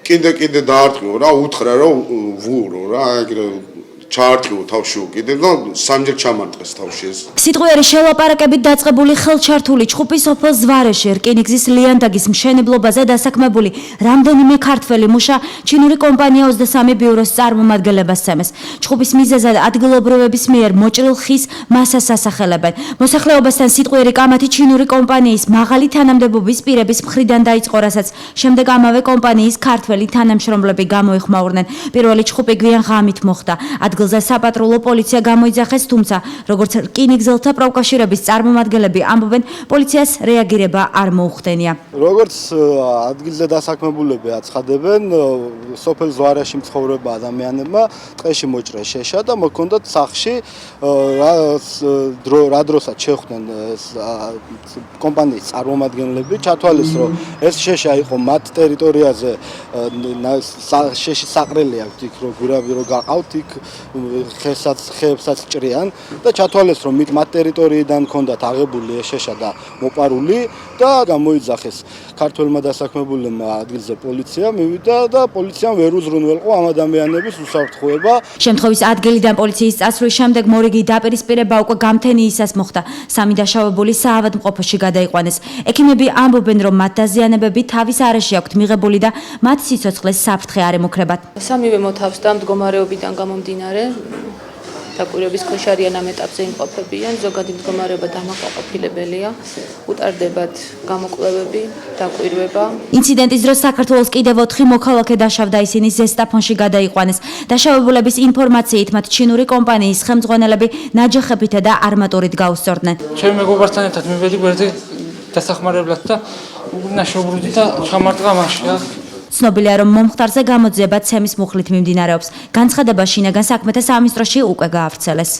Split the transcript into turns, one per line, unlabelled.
კიდე დაარტყიო რა, უთხრა რომ ვურო რა, ჩაარტყიო თავში უკიდე და სამჯერ ჩამარტყეს თავში ეს.
სიტყვიერი შელაპარაკებით დაწყებული ხელჩართული ჩხუბის სოფელ ზვარეში რკინიგზის ლიანდაგის მშენებლობაზე დასაქმებული რამდენიმე ქართველი მუშა ჩინური კომპანია 23 ბიუროს წარმომადგენლებას სცემეს. ჩხუბის მიზეზად ადგილობრივების მიერ მოჭრილ ხის მასას ასახელებენ. მოსახლეობასთან სიტყვიერი კამათი ჩინური კომპანიის მაღალი თანამდებობის პირების მხრიდან დაიწყო, რასაც შემდეგ ამავე კომპანიის ქართველი თანამშრომლები გამოიხმაურნენ. პირველი ჩხუბი გვიან ღამით მოხდა. ადგილზე საპატრულო პოლიცია გამოიძახეს, თუმცა როგორც რკინიგზელთა პროფკავშირების წარმომადგენლები ამბობენ, პოლიციას რეაგირება არ მოუხდენია.
როგორც ადგილზე დასაქმებულები აცხადებენ, სოფელ ზვარეში მცხოვრება ადამიანებმა ტყეში მოჭრეს შეშა და მოქონდათ სახლში რა დროსაც შეხვდნენ კომპანიის წარმომადგენლები, ჩათვალეს, რომ ეს შეშა იყო მათ ტერიტორიაზე, შეშის საყრელი აქვს იქ, რომ გვირავი რო გაყავთ იქ ხეებსაც ჭრიან და ჩათვალეს, რომ მათ ტერიტორიიდან ჰქონდათ აღებული ეს შეშა და მოპარული და გამოიძახეს ქართველმა დასაქმებულებმა ადგილზე პოლიცია მივიდა და პოლიციამ ვერ უზრუნველყო ამ ადამიანების უსაფრთხოება.
შემთხვევის ადგილიდან პოლიციის წასვლის შემდეგ მორიგი დაპირისპირება უკვე გამთენიისას მოხდა. სამი დაშავებული საავადმყოფოში გადაიყვანეს. ექიმები ამბობენ, რომ მათ დაზიანებები თავის არეში აქვთ მიღებული და მათ სიცოცხლეს საფრთხე არ ემუქრებათ.
სამივე მოთავსდა მდგომარეობიდან გამომდინარე დაკვირვების ქვეშ არიან ამ ეტაპზე იმყოფებიან, ზოგადი მდგომარეობა დამაკმაყოფილებელია, უტარდებათ გამოკვლევები, დაკვირვება.
ინციდენტის დროს საქართველოს კიდევ 4 მოქალაქე დაშავდა, ისინი ზესტაფონში გადაიყვანეს. დაშავებულების ინფორმაციით მათ ჩინური კომპანიის ხელმძღვანელები ნაჯახებითა და არმატურით გაუსწორდნენ.
ჩემი მეგობართან ერთად მივედი გვერდზე დასახმარებლად და ნაშობრუდი და ჩამარტყა მასში.
ცნობილია, რომ მომხდარზე გამოძიება ცემის მუხლით მიმდინარეობს. განცხადება შინაგან საქმეთა სამინისტროში უკვე გაავრცელეს.